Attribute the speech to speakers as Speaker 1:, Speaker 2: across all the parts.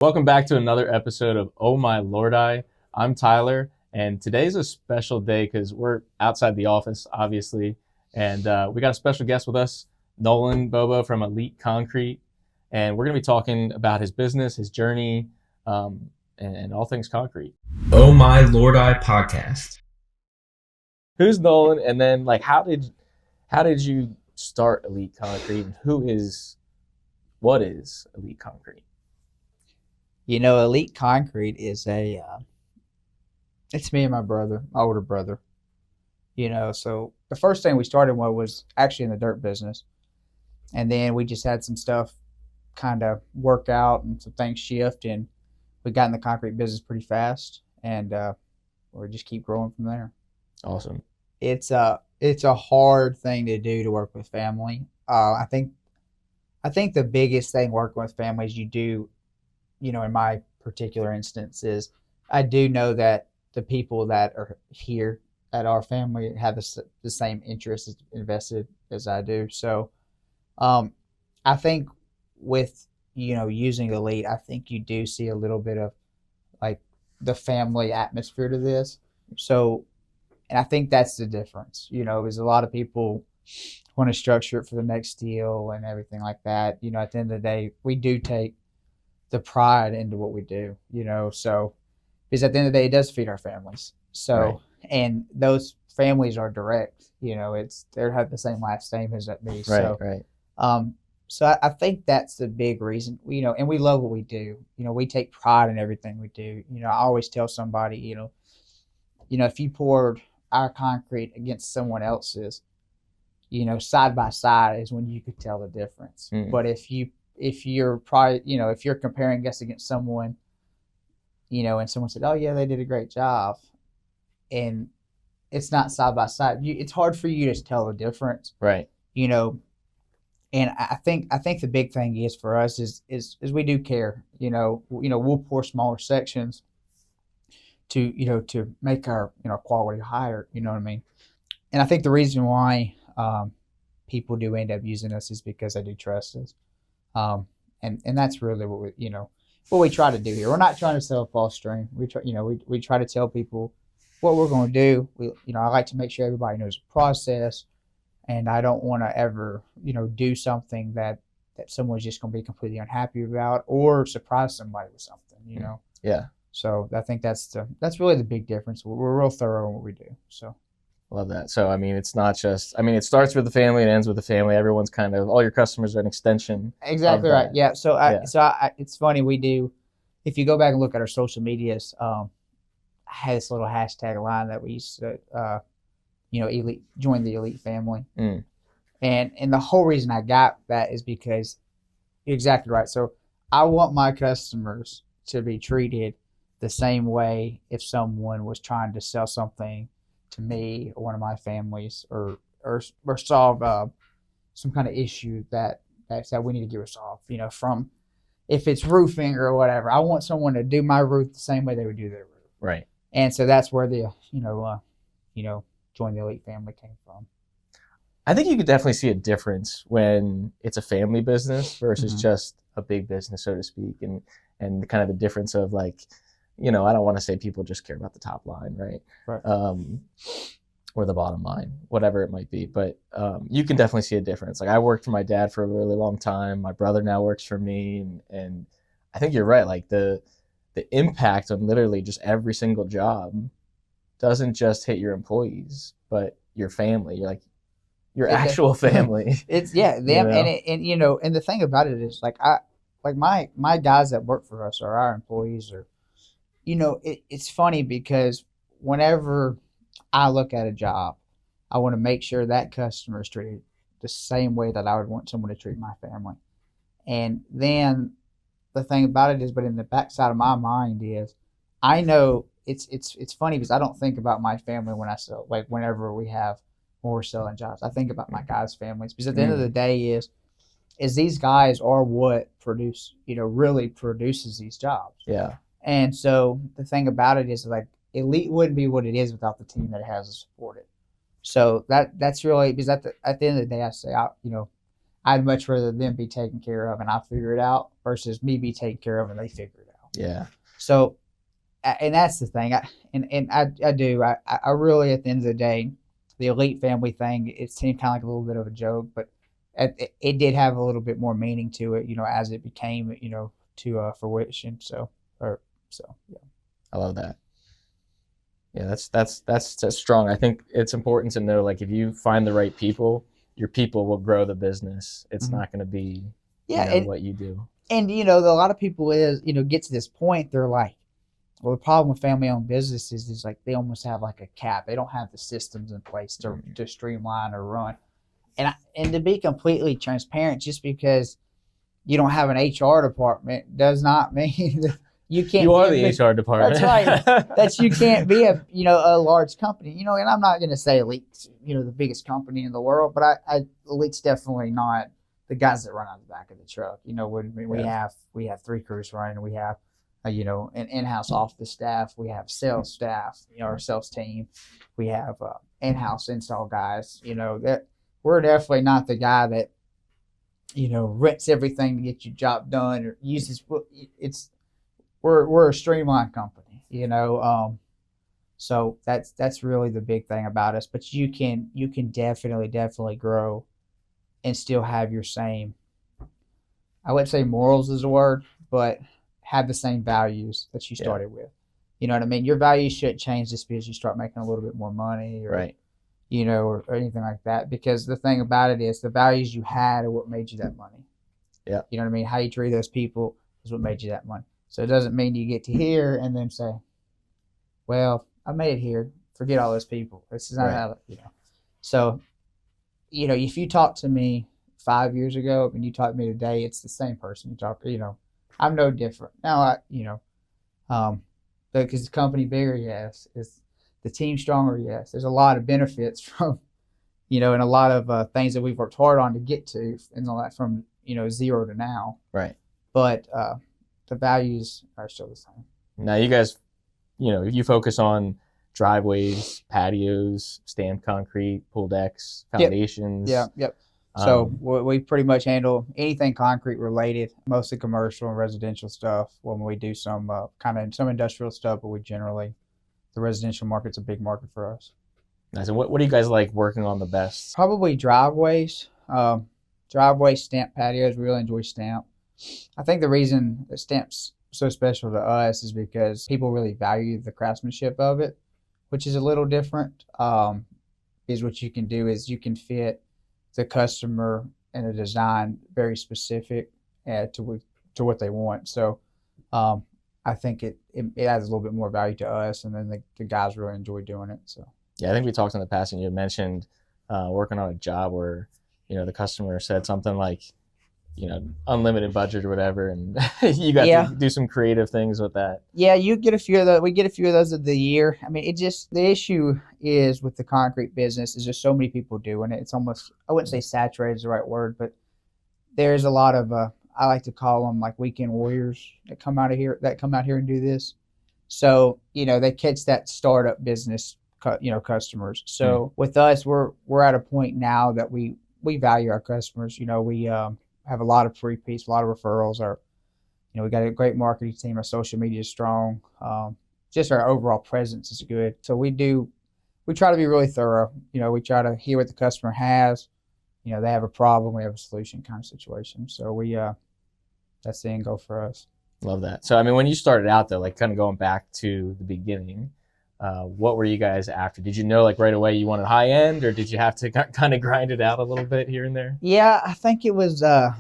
Speaker 1: Welcome back to another episode of Oh My Lordi. I'm Tyler, and today's a special day because we're outside the office, obviously, and we got a special guest with us, Nolan Bobo from Elite Concrete, and we're going to be talking about his business, his journey, and all things concrete.
Speaker 2: Oh My Lordi podcast.
Speaker 1: Who's Nolan, and then how did you start Elite Concrete, and what is Elite Concrete?
Speaker 3: Elite Concrete is it's me and my brother, my older brother. So the first thing we started with was actually in the dirt business. And then we just had some stuff kind of work out and some things shift, and we got in the concrete business pretty fast, and we just keep growing from there.
Speaker 1: Awesome.
Speaker 3: It's a hard thing to do to work with family. I think the biggest thing working with families you do, in my particular instance, is I do know that the people that are here at our family have the same interests invested as I do. So I think with, using Elite, I think you do see a little bit of like the family atmosphere to this. So, and I think that's the difference, because a lot of people want to structure it for the next deal and everything like that. At the end of the day, we do take the pride into what we do, so because at the end of the day, it does feed our families. So, right. And those families are direct, they have the same last name as me.
Speaker 1: Right,
Speaker 3: so,
Speaker 1: right.
Speaker 3: So I think that's the big reason, and we love what we do. We take pride in everything we do. I always tell somebody, if you poured our concrete against someone else's, side by side is when you could tell the difference. But if you're probably, if you're comparing us against someone, and someone said, oh yeah, they did a great job, and it's not side by side, it's hard for you to tell the difference.
Speaker 1: Right.
Speaker 3: And I think the big thing is for us is we do care. We'll pour smaller sections to make our quality higher. You know what I mean? And I think the reason why people do end up using us is because they do trust us. And that's really what we try to do here. We're not trying to sell a false dream. We try, we try to tell people what we're going to do. I like to make sure everybody knows the process, and I don't want to ever, do something that someone's just going to be completely unhappy about or surprise somebody with something,
Speaker 1: Yeah.
Speaker 3: So I think that's really the big difference. We're real thorough in what we do. So.
Speaker 1: Love that. So, it's not just, it starts with the family and ends with the family. Everyone's kind of, all your customers are an extension.
Speaker 3: Exactly right. Yeah. So, it's funny. We do, if you go back and look at our social medias, I had this little hashtag line that we used to, elite, join the elite family. And the whole reason I got that is because you're exactly right. So I want my customers to be treated the same way if someone was trying to sell something to me or one of my families, or solve some kind of issue that we need to get resolved. From if it's roofing or whatever, I want someone to do my roof the same way they would do their roof.
Speaker 1: Right.
Speaker 3: And so that's where the join the elite family came from.
Speaker 1: I think you could definitely see a difference when it's a family business versus just a big business, so to speak, and kind of the difference of like, I don't want to say people just care about the top line, right? Or the bottom line, whatever it might be. But you can definitely see a difference. Like, I worked for my dad for a really long time. My brother now works for me. And I think you're right. Like, the impact on literally just every single job doesn't just hit your employees, but your family. You're like, your actual family.
Speaker 3: It's them. And the thing about it is, my guys that work for us, or our employees, are, it's funny because whenever I look at a job, I want to make sure that customer is treated the same way that I would want someone to treat my family. And then the thing about it is, but in the backside of my mind is, I know it's funny because I don't think about my family when I sell, like whenever we're selling jobs. I think about my guys' families, because at the end of the day is these guys are what really produces these jobs.
Speaker 1: Yeah.
Speaker 3: And so the thing about it is, like, Elite wouldn't be what it is without the team that it has to support it. So that's really, because at the end of the day, I say, I'd much rather them be taken care of and I figure it out versus me be taken care of and they figure it out.
Speaker 1: Yeah.
Speaker 3: So, and that's the thing. I really, at the end of the day, the elite family thing, it seemed kind of like a little bit of a joke, but it did have a little bit more meaning to it, as it became, to fruition. So yeah.
Speaker 1: I love that. Yeah, that's strong. I think it's important to know, like, if you find the right people, your people will grow the business. It's
Speaker 3: Mhm.
Speaker 1: not going to be,
Speaker 3: Yeah,
Speaker 1: what you do.
Speaker 3: and a lot of people get to this point, they're like, well, the problem with family-owned businesses is like they almost have like a cap. They don't have the systems in place to streamline or run. And to be completely transparent, just because you don't have an HR department does not mean that you can't.
Speaker 1: You are the HR department.
Speaker 3: That's right. That you can't be a large company. And I'm not going to say Elite's the biggest company in the world, but Elite's definitely not the guys that run out the back of the truck. When we have 3 crews running, we have an in-house office staff, we have sales staff, our sales team, we have in-house install guys. That we're definitely not the guy that rents everything to get your job done or uses. We're a streamlined company. So that's really the big thing about us. But you can definitely grow and still have your same, I wouldn't say morals is a word, but have the same values that you started with. You know what I mean? Your values shouldn't change just because you start making a little bit more money or,
Speaker 1: right.
Speaker 3: Or anything like that. Because the thing about it is the values you had are what made you that money.
Speaker 1: Yeah.
Speaker 3: You know what I mean? How you treat those people is what made you that money. So it doesn't mean you get to here and then say, well, I made it here. Forget all those people. This is not how, So, if you talk to me 5 years ago and you talk to me today, it's the same person you talk to. I'm no different. Now, because the company bigger, yes. Is the team stronger? Yes. There's a lot of benefits from, and a lot of things that we've worked hard on to get to, and all that from, 0 to now.
Speaker 1: Right.
Speaker 3: But the values are still the same.
Speaker 1: Now, you guys, you focus on driveways, patios, stamped concrete, pool decks, foundations.
Speaker 3: Yep. So we pretty much handle anything concrete related, mostly commercial and residential stuff. When we do some some industrial stuff, but the residential market's a big market for us.
Speaker 1: Nice. And what do you guys like working on the best?
Speaker 3: Probably driveways. Driveways, stamp patios. We really enjoy stamp. I think the reason that stamp's so special to us is because people really value the craftsmanship of it, which is a little different. Is what you can do is you can fit the customer and the design very specific to what they want. So I think it adds a little bit more value to us, and then the guys really enjoy doing it. So
Speaker 1: yeah, I think we talked in the past, and you had mentioned working on a job where the customer said something like, unlimited budget or whatever, and you got to do some creative things with that.
Speaker 3: Yeah, you get a few of those. We get a few of those of the year. I mean, the issue is with the concrete business is there's so many people doing it. It's almost, I wouldn't say saturated is the right word, but there's a lot of I like to call them like weekend warriors that come out here and do this. So they catch that startup business customers. So with us, we're at a point now that we value our customers. We have a lot of repeats, a lot of referrals. We got a great marketing team. Our social media is strong. Just our overall presence is good. So we try to be really thorough. We try to hear what the customer has. They have a problem, we have a solution kind of situation. So that's the end goal for us.
Speaker 1: Love that. So, I mean, when you started out though, like kind of going back to the beginning, what were you guys after? Did you know like right away you wanted high end, or did you have to kind of grind it out a little bit here and there?
Speaker 3: Yeah, I think it was, I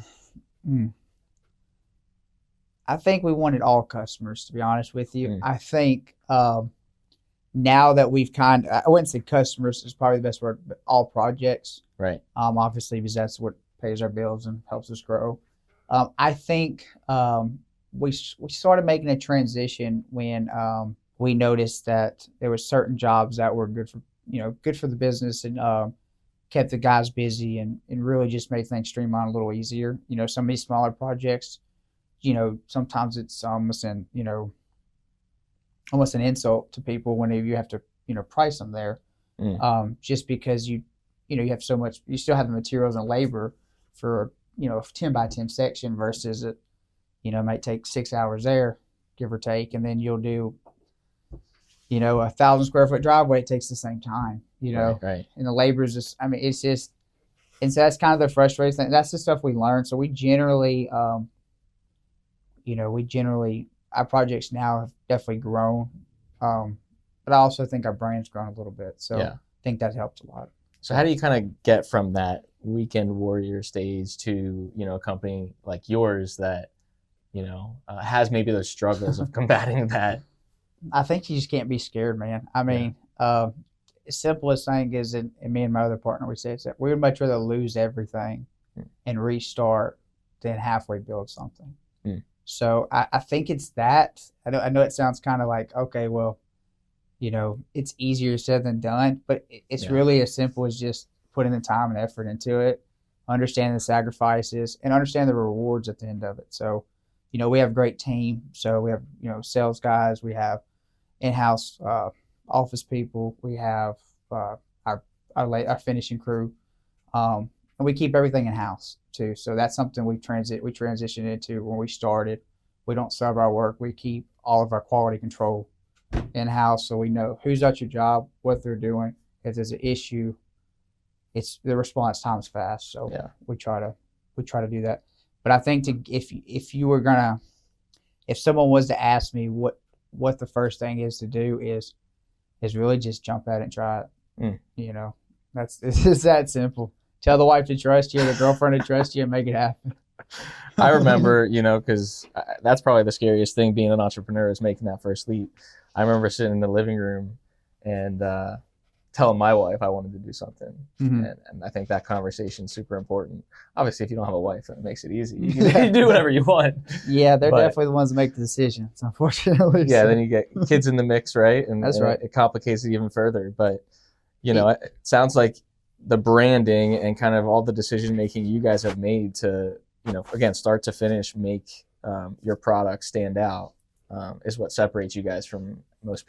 Speaker 3: think we wanted all customers, to be honest with you. I think now that we've I wouldn't say customers is probably the best word, but all projects.
Speaker 1: Right.
Speaker 3: Obviously, because that's what pays our bills and helps us grow. I think we started making a transition when we noticed that there were certain jobs that were good for the business and kept the guys busy and really just made things streamline a little easier. Some of these smaller projects, sometimes it's almost an insult to people whenever you have to, price them there. Just because you have so much, you still have the materials and labor for, a 10 by 10 section versus it, might take 6 hours there, give or take, and then you'll do, 1,000 square foot driveway. It takes the same time,
Speaker 1: Right.
Speaker 3: and the labor is just, it's just, and so that's kind of the frustrating thing. That's the stuff we learn. So we generally, our projects now have definitely grown. But I also think our brand's grown a little bit. So I think that helps a lot.
Speaker 1: So how do you kind of get from that weekend warrior stage to, a company like yours that, has maybe those struggles of combating that?
Speaker 3: I think you just can't be scared, man. Simplest thing is, and me and my other partner, we say, is that we would much rather lose everything and restart than halfway build something. So I think it's that. I know it sounds kind of like, okay, well, it's easier said than done, but it's really as simple as just putting the time and effort into it, understanding the sacrifices, and understand the rewards at the end of it. So, we have a great team. So we have, sales guys, we have in-house office people, we have our finishing crew, and we keep everything in-house too. So that's something we transitioned into when we started. We don't sub our work. We keep all of our quality control in-house, so we know who's at your job, what they're doing. If there's an issue, it's the response time's fast. So we try to do that. But I think if someone was to ask me what the first thing is to do is really just jump at it and try it. It's that simple. Tell the wife to trust you, the girlfriend to trust you, and make it happen.
Speaker 1: I remember, because that's probably the scariest thing being an entrepreneur is making that first leap. I remember sitting in the living room and telling my wife I wanted to do something. And I think that conversation is super important. Obviously, if you don't have a wife, then it makes it easy. You can do whatever you want.
Speaker 3: Yeah, they're definitely the ones that make the decisions, unfortunately.
Speaker 1: Yeah, then you get kids in the mix, right? And
Speaker 3: that's right.
Speaker 1: It complicates it even further. But, it sounds like the branding and kind of all the decision making you guys have made to, again, start to finish, make your product stand out is what separates you guys from most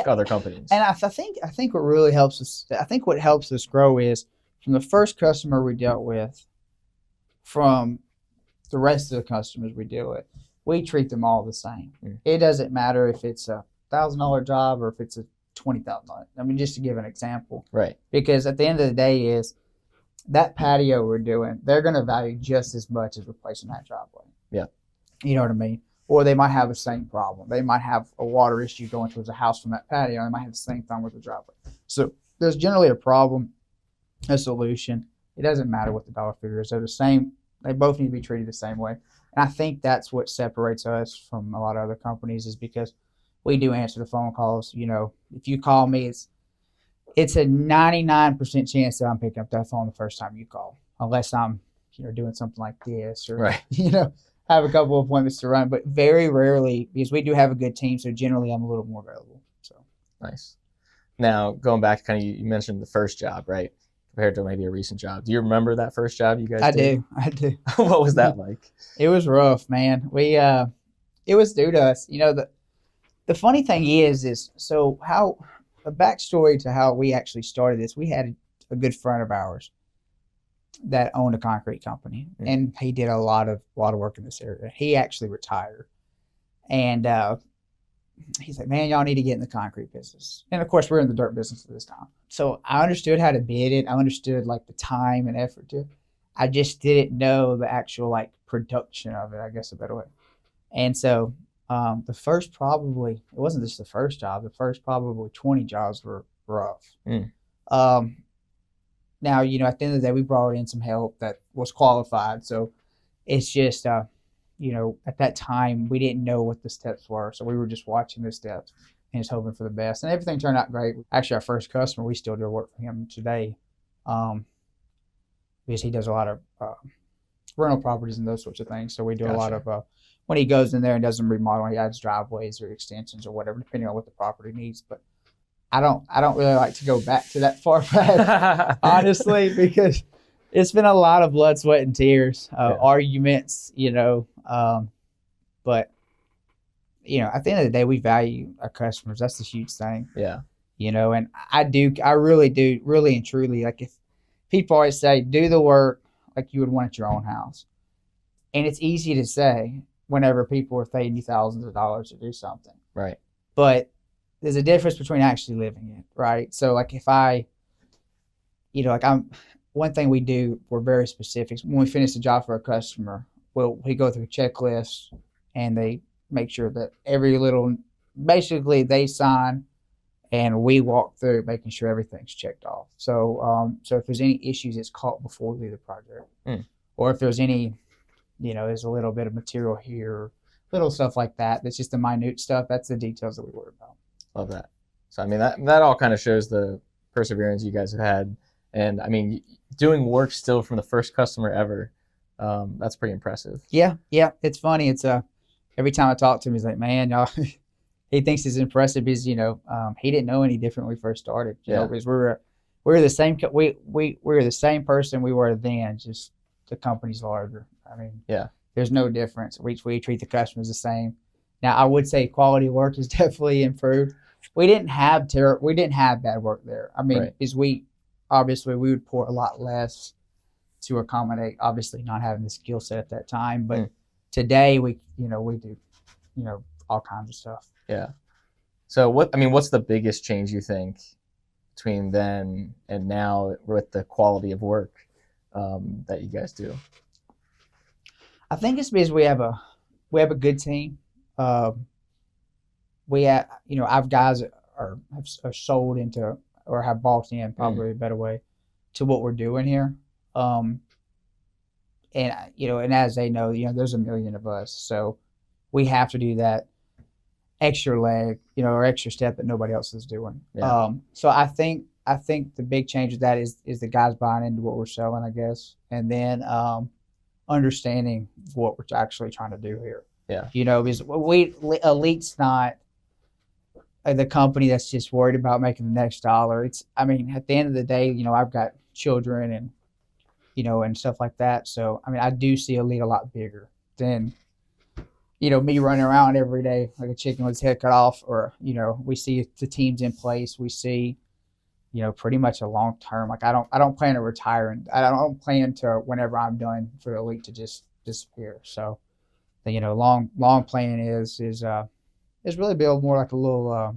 Speaker 1: other companies.
Speaker 3: And I think what really helps us, what helps us grow is from the first customer we dealt with, from the rest of the customers we deal with, we treat them all the same. It doesn't matter if it's a $1,000 job or if it's a $20,000. Just to give an example.
Speaker 1: Right.
Speaker 3: Because at the end of the day is that patio we're doing, they're going to value just as much as replacing that driveway.
Speaker 1: Yeah.
Speaker 3: You know what I mean? Or they might have the same problem. They might have a water issue going towards a house from that patio. They might have the same thing with the driveway. So there's generally a problem, a solution. It doesn't matter what the dollar figure is. They're the same. They both need to be treated the same way. And I think that's what separates us from a lot of other companies is because we do answer the phone calls. If you call me, it's a 99% chance that I'm picking up that phone the first time you call, unless I'm, doing something like this or, have a couple of appointments to run, but very rarely, because we do have a good team. So generally I'm a little more available. So
Speaker 1: nice. Now going back, kind of, you mentioned the first job, right? Compared to maybe a recent job. Do you remember that first job you guys did?
Speaker 3: I do.
Speaker 1: What was that like?
Speaker 3: It was rough, man. It was due to us. The funny thing is so how a backstory to how we actually started this. We had a good friend of ours that owned a concrete company, and he did a lot of work in this area. He actually retired, and he's like, "Man, y'all need to get in the concrete business." And of course, we're in the dirt business at this time, so I understood how to bid it. I understood like the time and effort to it. I just didn't know the actual like production of it, I guess a better way. And so the first probably, it wasn't just the first job, the first probably 20 jobs were rough. Now, at the end of the day, we brought in some help that was qualified. So it's just, at that time, we didn't know what the steps were. So we were just watching the steps and just hoping for the best. And everything turned out great. Actually, our first customer, we still do work for him today because he does a lot of rental properties and those sorts of things. So we do a lot of, when he goes in there and does some remodeling, he adds driveways or extensions or whatever, depending on what the property needs. But I don't really like to go back to that far back, honestly, because it's been a lot of blood, sweat, and tears, arguments, but, at the end of the day, we value our customers. That's the huge thing.
Speaker 1: Yeah.
Speaker 3: And I really do, really and truly, like if people always say, do the work like you would want at your own house. And it's easy to say, whenever people are paying you thousands of dollars to do something.
Speaker 1: Right.
Speaker 3: But there's a difference between actually living it, right? So like if I, one thing we do, we're very specific. When we finish a job for a customer, we go through checklists and they make sure that basically they sign and we walk through making sure everything's checked off. So if there's any issues, it's caught before we do the project. Or if there's any, there's a little bit of material here, little stuff like that. That's just the minute stuff. That's the details that we worry about.
Speaker 1: Love that. So, I mean, that all kind of shows the perseverance you guys have had. And, I mean, doing work still from the first customer ever, that's pretty impressive.
Speaker 3: Yeah. It's funny. It's every time I talk to him, he's like, man, y'all, he thinks it's impressive because, he didn't know any different when we first started. You know, because we were the same, we were the same person we were then, just the company's larger. I mean, there's no difference. We treat the customers the same. Now, I would say quality of work has definitely improved. We didn't have bad work there. I mean, we would pour a lot less to accommodate, obviously not having the skill set at that time. But today we do, all kinds of stuff.
Speaker 1: Yeah. So what's the biggest change you think between then and now with the quality of work that you guys do?
Speaker 3: I think it's because we have a good team. We have, our guys are sold into or have bought in, probably a better way, to what we're doing here. And as they know, there's a million of us, so we have to do that extra leg, or extra step that nobody else is doing. So I think the big change with that is the guys buying into what we're selling, I guess, and then understanding what we're actually trying to do here.
Speaker 1: Yeah.
Speaker 3: Because Elite's not the company that's just worried about making the next dollar. At the end of the day, I've got children and, and stuff like that. So, I do see Elite a lot bigger than, me running around every day like a chicken with its head cut off, or, we see the teams in place. We see, pretty much a long term. Like I don't plan to retire, and I don't plan to, whenever I'm done, for Elite to just disappear. So, the long plan is really build more like a little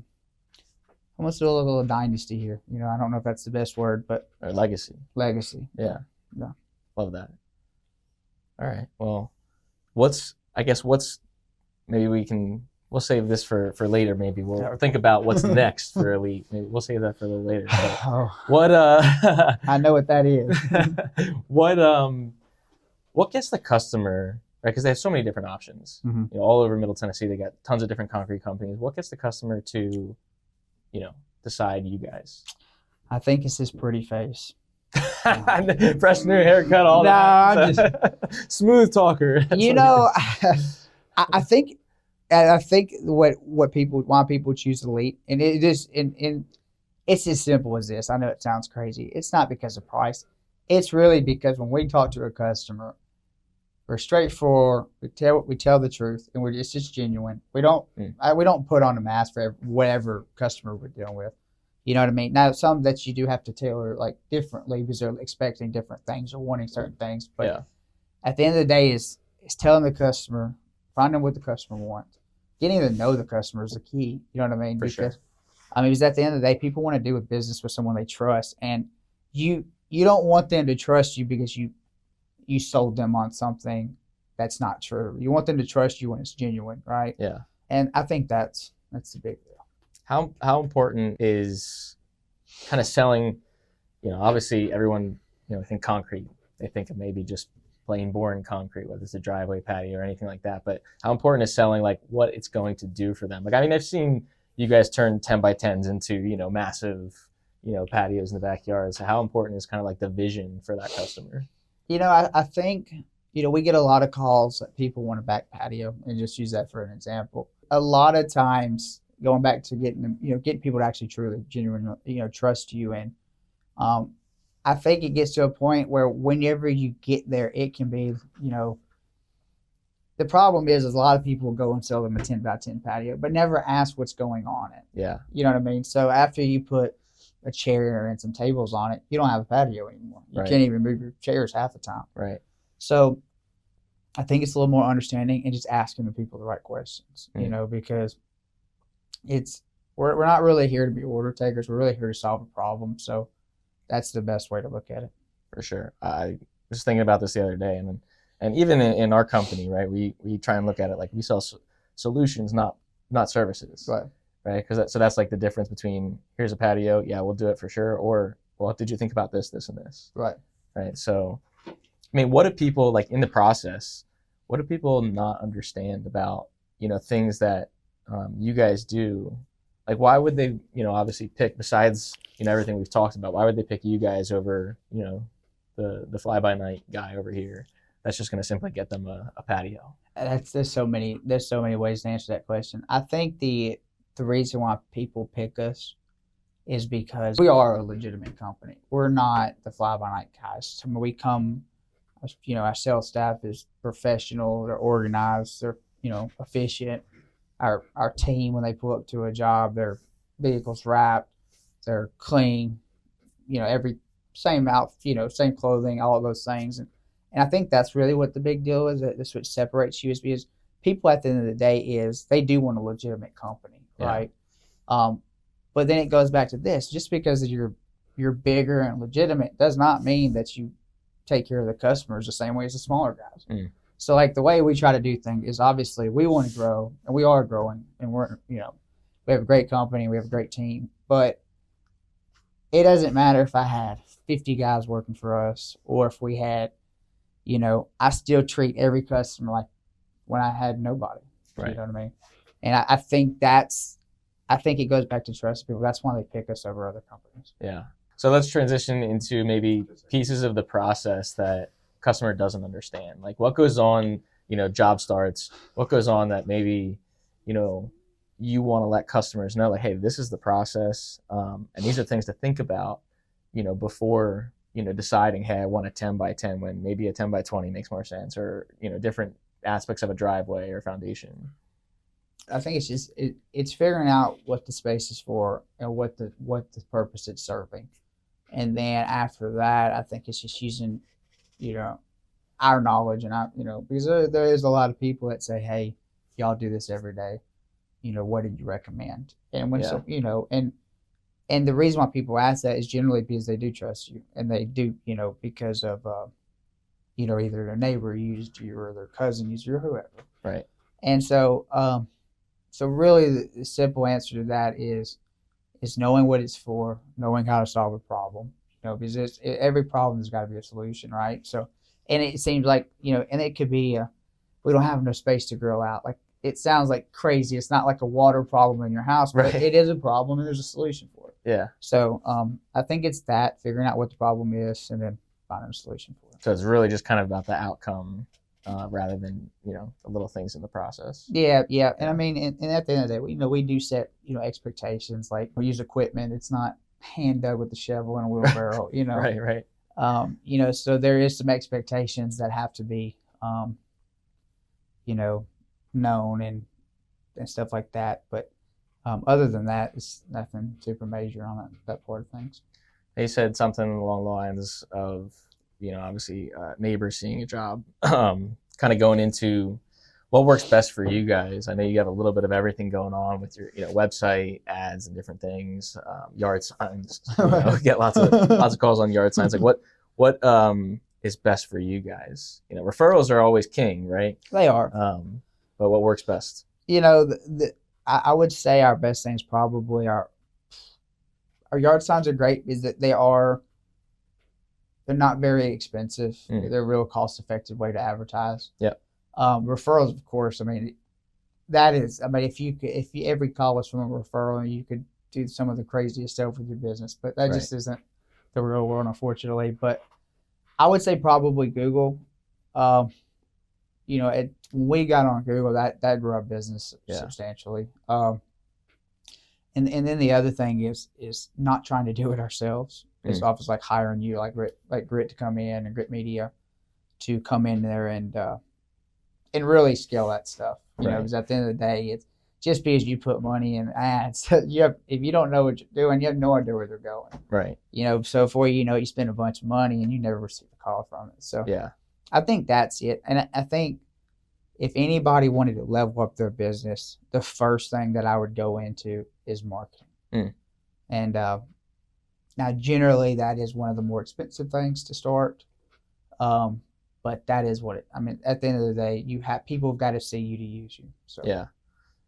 Speaker 3: almost a little dynasty here. I don't know if that's the best word, but
Speaker 1: or legacy.
Speaker 3: Yeah.
Speaker 1: Love that. All right. Well, maybe we'll save this for later. Maybe we'll think about what's next for Elite. Maybe we'll save that for a little later. What
Speaker 3: I know what that is.
Speaker 1: What gets the customer, right? Because they have so many different options. All over Middle Tennessee, they got tons of different concrete companies. What gets the customer to, decide you guys?
Speaker 3: I think it's his pretty face.
Speaker 1: Fresh new haircut, all that.
Speaker 3: I'm just
Speaker 1: smooth talker.
Speaker 3: I think why people choose Elite, and it is, and it's as simple as this. I know it sounds crazy. It's not because of price. It's really because when we talk to a customer, we're straightforward. We tell the truth, and it's just genuine. We don't put on a mask for whatever customer we're dealing with. You know what I mean? Now, some that you do have to tailor like differently because they're expecting different things or wanting certain things. But at the end of the day, is telling the customer, finding what the customer wants, getting to know the customer is the key. You know what I mean? Because at the end of the day, people want to do a business with someone they trust, and you don't want them to trust you because you sold them on something that's not true. You want them to trust you when it's genuine, right?
Speaker 1: Yeah.
Speaker 3: And I think that's the big deal.
Speaker 1: How important is kind of selling, obviously everyone, think concrete. They think of maybe just plain boring concrete, whether it's a driveway, patio, or anything like that. But how important is selling like what it's going to do for them? Like, I've seen you guys turn 10 by 10s into, massive, patios in the backyard. So how important is kind of like the vision for that customer?
Speaker 3: I think, we get a lot of calls that people want a back patio, and just use that for an example. A lot of times, going back to getting people to actually truly, genuinely, trust you. And I think it gets to a point where whenever you get there, it can be, the problem is a lot of people will go and sell them a 10 by 10 patio, but never ask what's going on it.
Speaker 1: Yeah.
Speaker 3: You know what I mean? So after you put a chair and some tables on it, you don't have a patio anymore. You can't even move your chairs half the time.
Speaker 1: Right.
Speaker 3: So I think it's a little more understanding and just asking the people the right questions, you know, because we're not really here to be order takers. We're really here to solve a problem. So that's the best way to look at it.
Speaker 1: For sure. I was thinking about this the other day, and even in our company, right? We try and look at it like we sell solutions, not services, right? Because that's like the difference between here's a patio, yeah, we'll do it for sure, or well, did you think about this, and this,
Speaker 3: right?
Speaker 1: So, I mean, what do people like in the process? What do people not understand about things that you guys do? Like, why would they obviously pick besides everything we've talked about? Why would they pick you guys over the fly by night guy over here? That's just going to simply get them a patio.
Speaker 3: There's so many ways to answer that question. I think the reason why people pick us is because we are a legitimate company. We're not the fly by night guys. I mean, we come, our sales staff is professional. They're organized. They're efficient. Our team, when they pull up to a job, their vehicles wrapped. They're clean. Every same same clothing, all of those things. And I think that's really what the big deal is. That's what separates you, is because people at the end of the day is they do want a legitimate company, right? But then it goes back to this: just because you're bigger and legitimate does not mean that you take care of the customers the same way as the smaller guys. So like the way we try to do things is obviously we want to grow, and we are growing, and we're we have a great company, we have a great team, but it doesn't matter if I had 50 guys working for us or if we had, I still treat every customer like when I had nobody.
Speaker 1: Right.
Speaker 3: You know what I mean? And I think it goes back to trust people. That's why they pick us over other companies.
Speaker 1: Yeah. So let's transition into maybe pieces of the process that customer doesn't understand. Like what goes on, job starts, what goes on that maybe, you want to let customers know, like, hey, this is the process, and these are things to think about, before, deciding, hey, I want a 10 by 10 when maybe a 10 by 20 makes more sense, or, different aspects of a driveway or foundation.
Speaker 3: I think it's just it's figuring out what the space is for and what the purpose it's serving, and then after that, I think it's just using, our knowledge and because there is a lot of people that say, hey, y'all do this every day. What did you recommend? And when and the reason why people ask that is generally because they do trust you, and they do, because of either their neighbor used you or their cousin used you or whoever.
Speaker 1: Right.
Speaker 3: And so so really the simple answer to that is knowing what it's for, knowing how to solve a problem. Because every problem has got to be a solution, right? So, and it seems like, and it could be we don't have enough space to grill out. Like, it sounds like crazy. It's not like a water problem in your house, but
Speaker 1: right.
Speaker 3: It is a problem, and there's a solution for it.
Speaker 1: Yeah.
Speaker 3: So I think it's that, figuring out what the problem is and then finding a solution for it.
Speaker 1: So it's really just kind of about the outcome rather than, the little things in the process.
Speaker 3: Yeah. And I mean, and at the end of the day, we do set, expectations. Like, we use equipment. It's not hand dug with the shovel and a wheelbarrow,
Speaker 1: Right.
Speaker 3: So there is some expectations that have to be, known and stuff like that. But other than that, it's nothing super major on that part of things.
Speaker 1: They said something along the lines of, obviously neighbors seeing a job, kind of going into what works best for you guys. I know you have a little bit of everything going on with your, website, ads, and different things, yard signs. Get lots of calls on yard signs. Like what is best for you guys? Referrals are always king, right?
Speaker 3: They are.
Speaker 1: But what works best?
Speaker 3: I would say our best things probably are our yard signs are great, is that they're not very expensive. They're a real cost-effective way to advertise.
Speaker 1: Yep.
Speaker 3: Referrals, of course. I mean, if every call was from a referral, you could do some of the craziest stuff with your business, but that just isn't the real world, unfortunately. But I would say probably Google. When we got on Google, that grew our business substantially. And then the other thing is not trying to do it ourselves. It's often like hiring you, like Grit to come in, and Grit Media to come in there and really scale that stuff. Because at the end of the day, it's just because you put money in ads, if you don't know what you're doing, you have no idea where they're going.
Speaker 1: Right.
Speaker 3: So before you spend a bunch of money and you never receive a call from it. So
Speaker 1: yeah,
Speaker 3: I think that's it. And I think if anybody wanted to level up their business, the first thing that I would go into is marketing. And now, generally, that is one of the more expensive things to start. But that is what I mean, at the end of the day, people have got to see you to use you. So
Speaker 1: Yeah.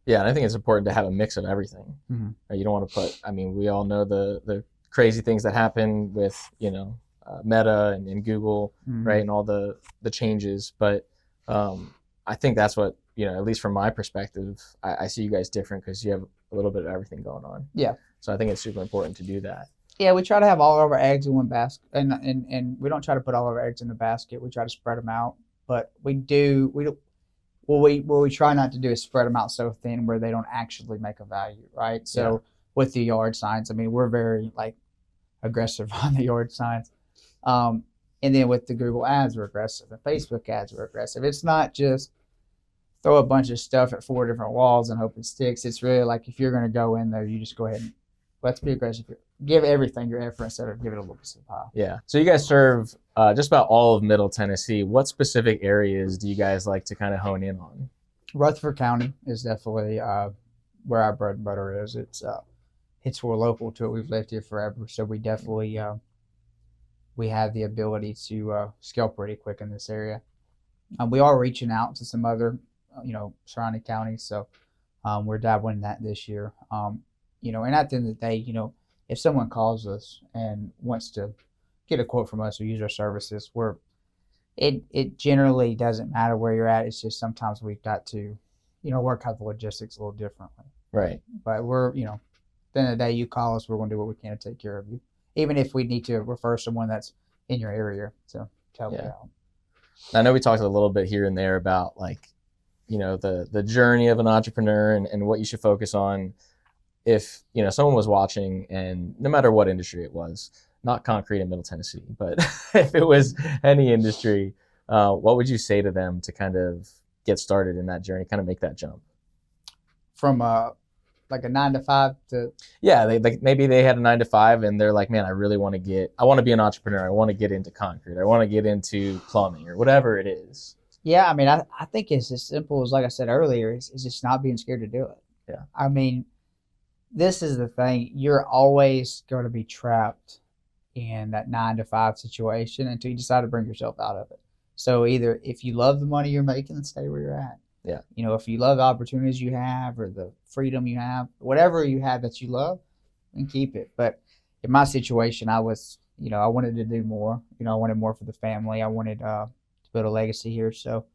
Speaker 1: Yeah, and I think it's important to have a mix of everything.
Speaker 3: Mm-hmm.
Speaker 1: You don't want to put, I mean, we all know the crazy things that happen with, Meta and Google, right, and all the changes. But I think that's what, at least from my perspective, I see you guys different because you have a little bit of everything going on.
Speaker 3: Yeah.
Speaker 1: So I think it's super important to do that.
Speaker 3: Yeah, we try to have all of our eggs in one basket, and we don't try to put all of our eggs in the basket. We try to spread them out, but what we try not to do is spread them out so thin where they don't actually make a value, right? So with the yard signs, I mean, we're very aggressive on the yard signs, and then with the Google ads, we're aggressive, and Facebook ads, we're aggressive. It's not just throw a bunch of stuff at 4 different walls and hope it sticks. It's really like if you're going to go in there, you just go ahead and let's be aggressive here. Give everything your effort instead of give it a little piece of the pie.
Speaker 1: Yeah. So you guys serve just about all of Middle Tennessee. What specific areas do you guys like to kind of hone in on?
Speaker 3: Rutherford County is definitely where our bread and butter is. We're local to it. We've lived here forever, so we definitely we have the ability to scale pretty quick in this area. We are reaching out to some other surrounding counties, so we're dabbling in that this year. And at the end of the day, if someone calls us and wants to get a quote from us or use our services, it generally doesn't matter where you're at. It's just sometimes we've got to, work out the logistics a little differently.
Speaker 1: Right.
Speaker 3: But we're, at the end of the day, you call us, we're going to do what we can to take care of you. Even if we need to refer someone that's in your area to help you out.
Speaker 1: I know we talked a little bit here and there about the journey of an entrepreneur and what you should focus on. If someone was watching, and no matter what industry it was, not concrete in Middle Tennessee, but if it was any industry, what would you say to them to kind of get started in that journey, kind of make that jump?
Speaker 3: From a 9-to-5 to
Speaker 1: maybe they had a 9-to-5 and they're like, man, I want to be an entrepreneur. I want to get into concrete. I want to get into plumbing or whatever it is.
Speaker 3: Yeah, I mean, I think it's as simple as, like I said earlier, is just not being scared to do it.
Speaker 1: Yeah.
Speaker 3: I mean, this is the thing. You're always going to be trapped in that 9-to-5 situation until you decide to bring yourself out of it. So either if you love the money you're making, then stay where you're at.
Speaker 1: Yeah.
Speaker 3: If you love the opportunities you have or the freedom you have, whatever you have that you love, then keep it. But in my situation, I was, I wanted to do more. I wanted more for the family. I wanted to build a legacy here. So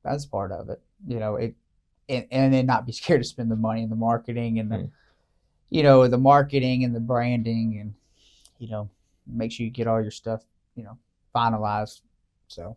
Speaker 3: that's part of it. And then not be scared to spend the money in the marketing and the the marketing and the branding and make sure you get all your stuff finalized. So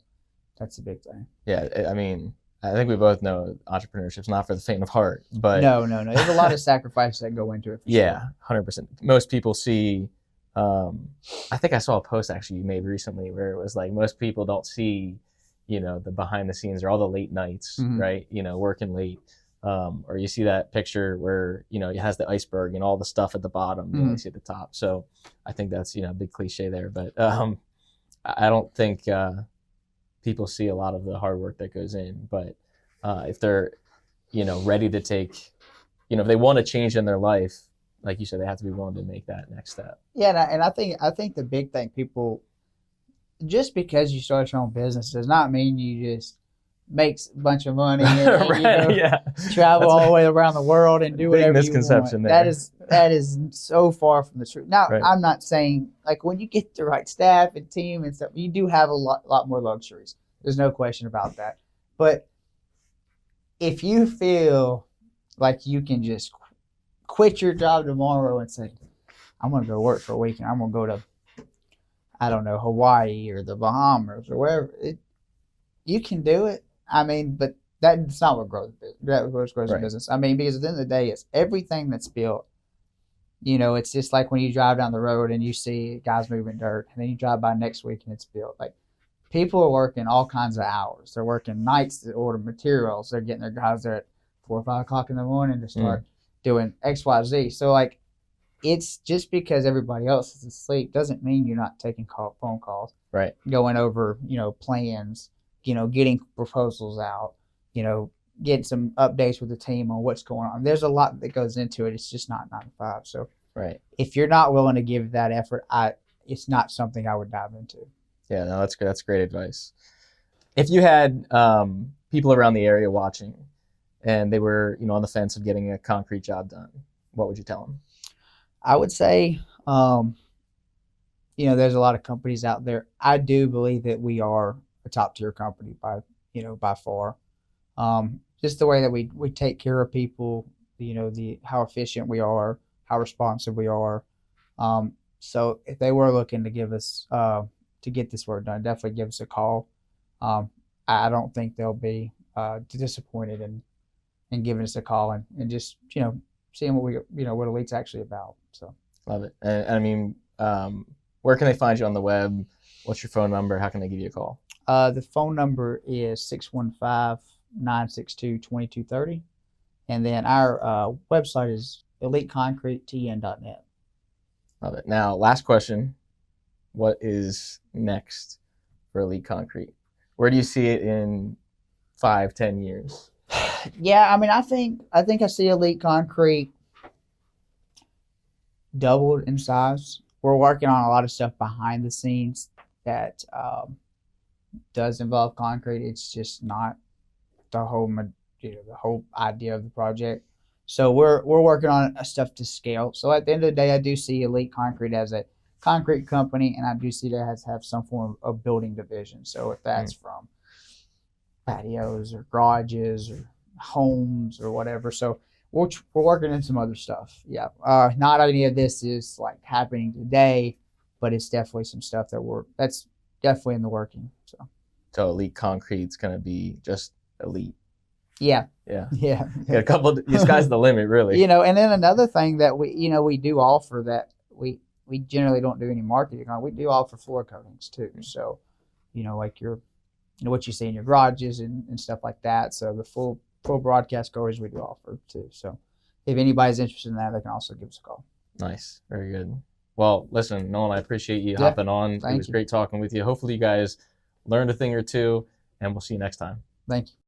Speaker 3: that's the big thing.
Speaker 1: Yeah, I mean, I think we both know entrepreneurship's not for the faint of heart, but
Speaker 3: no, there's a lot of sacrifices that go into it.
Speaker 1: Yeah, 100%. Most people see. I think I saw a post actually you made recently where it was like most people don't see, the behind the scenes or all the late nights, right? Working late. Or you see that picture where, it has the iceberg and all the stuff at the bottom, you only see at the top. So I think that's, a big cliche there. But I don't think people see a lot of the hard work that goes in. But if they're, ready to take, if they want to change in their life, like you said, they have to be willing to make that next step.
Speaker 3: Yeah, and I think the big thing, people, just because you start your own business does not mean you just make a bunch of money and travel all the way around the world and do whatever
Speaker 1: misconception
Speaker 3: you want.
Speaker 1: there.
Speaker 3: That is so far from the truth. Now,
Speaker 1: right.
Speaker 3: I'm not saying when you get the right staff and team and stuff, you do have a lot more luxuries. There's no question about that. But if you feel like you can just quit your job tomorrow and say, I'm going to go work for a week and I'm going to go to, I don't know, Hawaii or the Bahamas or wherever, you can do it. I mean, but that's not what grows a business. I mean, because at the end of the day, it's everything that's built. It's just like when you drive down the road and you see guys moving dirt, and then you drive by next week and it's built. Like, people are working all kinds of hours. They're working nights to order materials. They're getting their guys there at 4 or 5 o'clock in the morning to start doing X, Y, Z. So, it's just because everybody else is asleep doesn't mean you're not taking phone calls.
Speaker 1: Right.
Speaker 3: Going over, plans, getting proposals out, getting some updates with the team on what's going on. There's a lot that goes into it. It's just not 9 to 5. So
Speaker 1: Right.
Speaker 3: if you're not willing to give that effort, it's not something I would dive into.
Speaker 1: Yeah, no, that's good. That's great advice. If you had people around the area watching and they were, on the fence of getting a concrete job done, what would you tell them?
Speaker 3: I would say, there's a lot of companies out there. I do believe that we are a top tier company by far. Just the way that we take care of people, how efficient we are, how responsive we are. So if they were looking to give us to get this work done, definitely give us a call. I don't think they'll be disappointed in giving us a call and just seeing what Elite's actually about. So
Speaker 1: love it. And I mean, where can they find you on the web? What's your phone number? How can they give you a call?
Speaker 3: The phone number is 615-962-2230. And then our website is eliteconcretetn.net.
Speaker 1: Love it. Now, last question. What is next for Elite Concrete? Where do you see it in 5-10 years?
Speaker 3: Yeah, I mean, I think I see Elite Concrete doubled in size. We're working on a lot of stuff behind the scenes that does involve concrete. It's just not the whole idea of the project. So we're working on stuff to scale. So at the end of the day, I do see Elite Concrete as a concrete company, and I do see that it has to have some form of building division. So if that's from patios or garages or homes or whatever. So we're working on some other stuff. Yeah. Not any of this is like happening today, but it's definitely some stuff that's definitely in the working.
Speaker 1: So Elite Concrete's going to be just elite.
Speaker 3: Yeah.
Speaker 1: Yeah.
Speaker 3: Yeah.
Speaker 1: A couple. The sky's the limit, really.
Speaker 3: And then another thing that we do offer that we generally don't do any marketing on. We do offer floor coatings too. So, like what you see in your garages and stuff like that. So the full broadcast coverage we do offer too. So if anybody's interested in that, they can also give us a call.
Speaker 1: Nice. Very good. Well, listen, Nolan, I appreciate you hopping on. It was great talking with you. Hopefully you guys learned a thing or two, and we'll see you next time.
Speaker 3: Thank you.